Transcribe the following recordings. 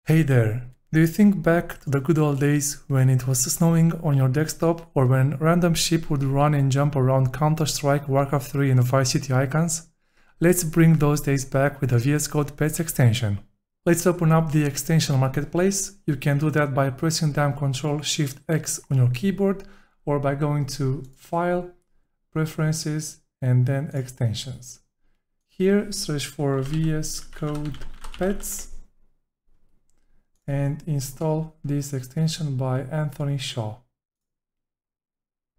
Hey there! Do you think back to the good old days when it was snowing on your desktop or when random sheep would run and jump around Counter-Strike, Warcraft 3 and Vice City icons? Let's bring those days back with the VS Code Pets extension. Let's open up the extension marketplace. You can do that by pressing down Ctrl-Shift-X on your keyboard or by going to File, Preferences and then Extensions. Here search for VS Code Pets and install this extension by Anthony Shaw.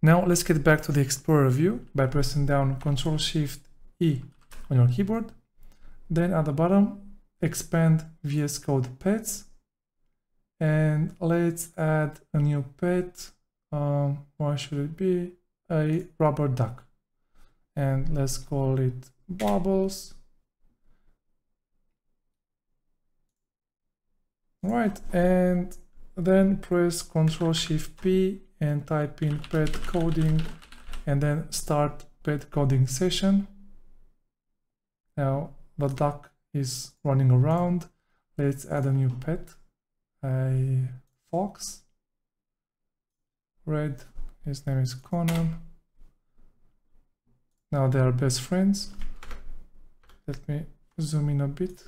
Now let's get back to the Explorer view by pressing down Ctrl-Shift-E on your keyboard. Then at the bottom, expand VS Code Pets, and let's add a new pet. What should it be? A rubber duck. And let's call it Bubbles. Right, and then press Ctrl-Shift-P and type in pet coding and then start pet coding session. Now the duck is running around. Let's add a new pet, a fox. Red, his name is Conan. Now they are best friends. Let me zoom in a bit.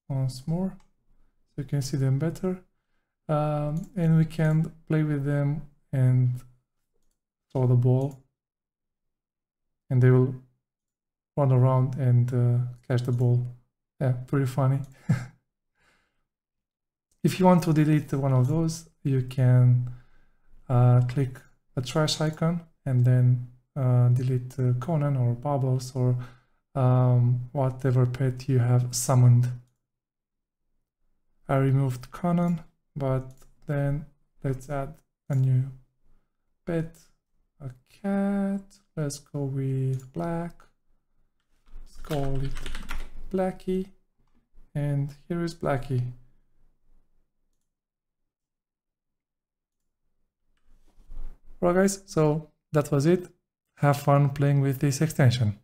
Once more, so you can see them better, and we can play with them and throw the ball, and they will run around and catch the ball. Yeah, pretty funny. If you want to delete one of those, you can click the trash icon and then delete Conan or Bubbles or whatever pet you have summoned. I removed Conan, but then let's add a new pet, a cat. Let's go with black. Let's call it Blackie, and here is Blackie. Alright guys, so that was it. Have fun playing with this extension.